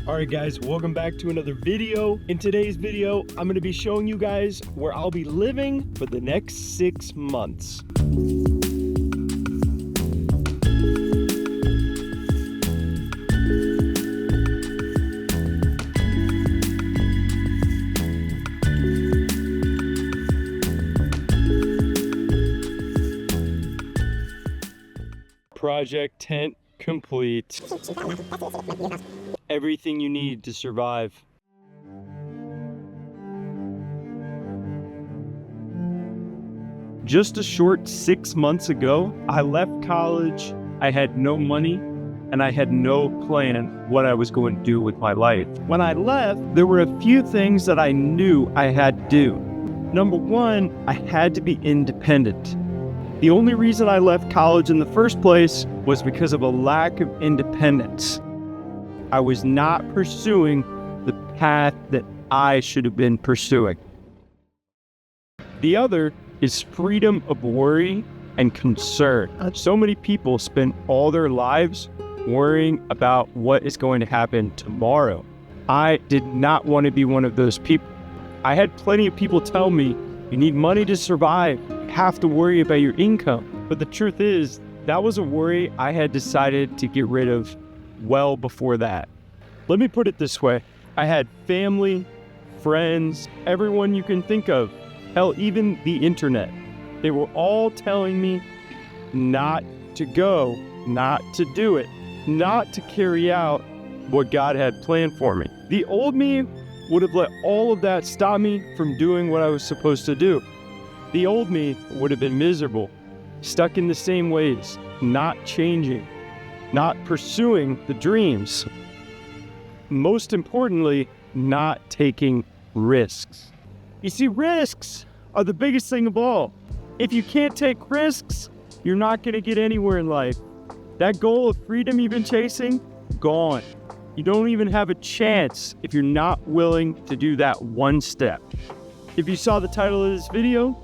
Alright guys, welcome back to another video. In today's video, I'm going to be showing you guys where I'll be living for the next 6 months. Project tent complete. Everything you need to survive. Just a short 6 months ago, I left college. I had no money and I had no plan what I was going to do with my life. When I left, there were a few things that I knew I had to do. Number one, I had to be independent. The only reason I left college in the first place was because of a lack of independence. I was not pursuing the path that I should have been pursuing. The other is freedom of worry and concern. So many people spend all their lives worrying about what is going to happen tomorrow. I did not want to be one of those people. I had plenty of people tell me, you need money to survive. You have to worry about your income. But the truth is, that was a worry I had decided to get rid of well before that. Let me put it this way. I had family, friends, everyone you can think of. Hell, even the internet. They were all telling me not to go, not to do it, not to carry out what God had planned for me. The old me would have let all of that stop me from doing what I was supposed to do. The old me would have been miserable, stuck in the same ways, not changing, not pursuing the dreams. Most importantly, not taking risks. You see, risks are the biggest thing of all. If you can't take risks, you're not going to get anywhere in life. That goal of freedom you've been chasing, gone. You don't even have a chance if you're not willing to do that one step. If you saw the title of this video,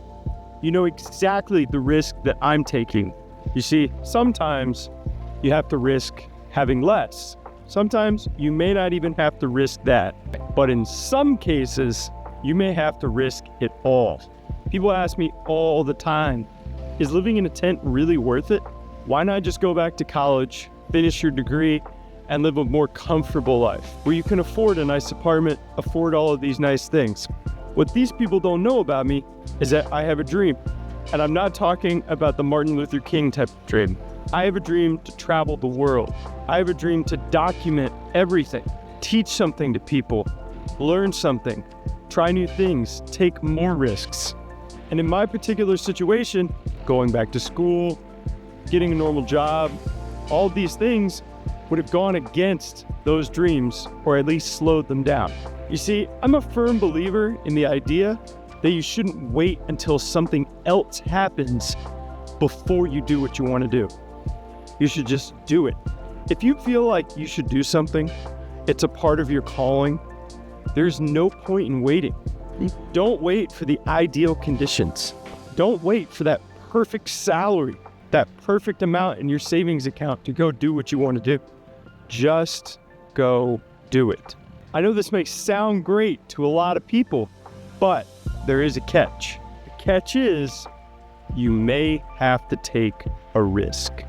you know exactly the risk that I'm taking. You see, sometimes you have to risk having less. Sometimes you may not even have to risk that. But in some cases, you may have to risk it all. People ask me all the time, is living in a tent really worth it? Why not just go back to college, finish your degree, and live a more comfortable life where you can afford a nice apartment, afford all of these nice things? What these people don't know about me is that I have a dream. And I'm not talking about the Martin Luther King type of dream. I have a dream to travel the world. I have a dream to document everything, teach something to people, learn something, try new things, take more risks. And in my particular situation, going back to school, getting a normal job, all these things would have gone against those dreams, or at least slowed them down. You see, I'm a firm believer in the idea that you shouldn't wait until something else happens before you do what you want to do. You should just do it. If you feel like you should do something, it's a part of your calling, there's no point in waiting. Don't wait for the ideal conditions. Don't wait for that perfect salary, that perfect amount in your savings account to go do what you want to do. Just go do it. I know this may sound great to a lot of people, but there is a catch. The catch is you may have to take a risk.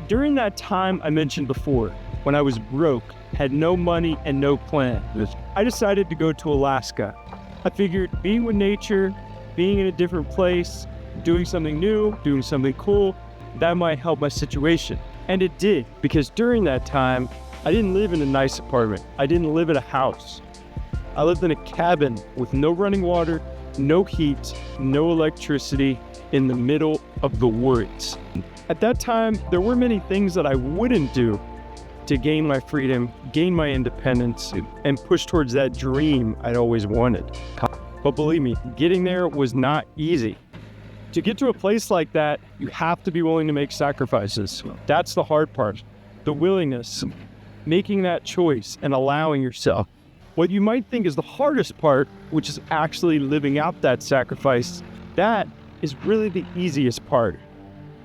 During that time I mentioned before, when I was broke, had no money and no plan, I decided to go to Alaska. I figured being with nature, being in a different place, doing something new, doing something cool, that might help my situation. And it did, because during that time, I didn't live in a nice apartment. I didn't live in a house. I lived in a cabin with no running water, no heat, no electricity, in the middle of the woods. At that time, there were many things that I wouldn't do to gain my freedom, gain my independence, and push towards that dream I'd always wanted. But believe me, getting there was not easy. To get to a place like that, you have to be willing to make sacrifices. That's the hard part. The willingness, making that choice and allowing yourself. What you might think is the hardest part, which is actually living out that sacrifice, that is really the easiest part.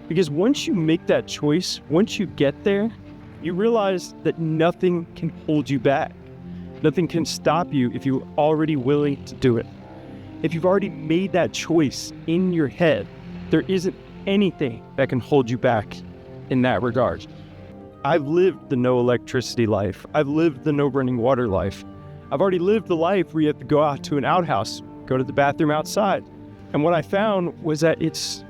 Because once you make that choice, once you get there, You realize that nothing can hold you back. Nothing can stop you if you're already willing to do it. If you've already made that choice in your head, there isn't anything that can hold you back in that regard. I've lived the no electricity life. I've lived the no running water life. I've already lived the life where you have to go out to an outhouse, go to the bathroom outside. And what I found was that it's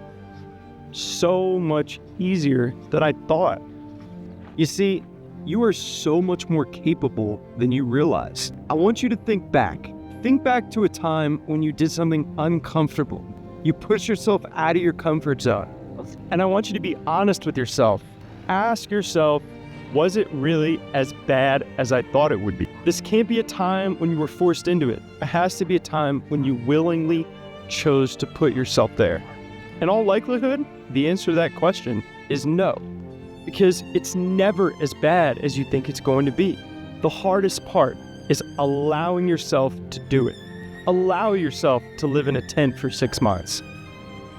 so much easier than I thought. You see, you are so much more capable than you realize. I want you to think back. Think back to a time when you did something uncomfortable. You pushed yourself out of your comfort zone. And I want you to be honest with yourself. Ask yourself, was it really as bad as I thought it would be? This can't be a time when you were forced into it. It has to be a time when you willingly chose to put yourself there. In all likelihood, the answer to that question is no, because it's never as bad as you think it's going to be. The hardest part is allowing yourself to do it. Allow yourself to live in a tent for 6 months.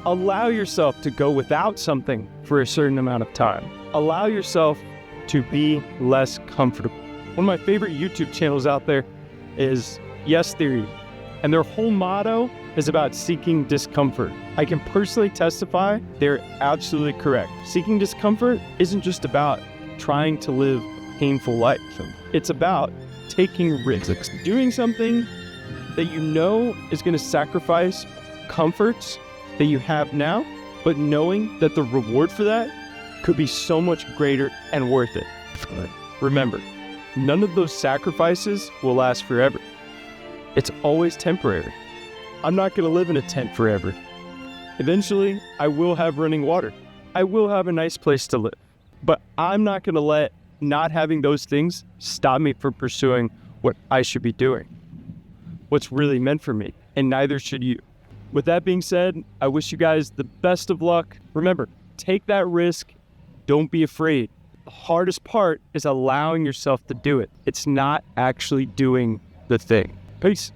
Allow yourself to go without something for a certain amount of time. Allow yourself to be less comfortable. One of my favorite YouTube channels out there is Yes Theory, and their whole motto is about seeking discomfort. I can personally testify they're absolutely correct. Seeking discomfort isn't just about trying to live a painful life. It's about taking risks, doing something that you know is going to sacrifice comforts that you have now, but knowing that the reward for that could be so much greater and worth it. Remember, none of those sacrifices will last forever. It's always temporary. I'm not going to live in a tent forever. Eventually, I will have running water. I will have a nice place to live. But I'm not going to let not having those things stop me from pursuing what I should be doing, what's really meant for me, and neither should you. With that being said, I wish you guys the best of luck. Remember, take that risk. Don't be afraid. The hardest part is allowing yourself to do it. It's not actually doing the thing. Peace.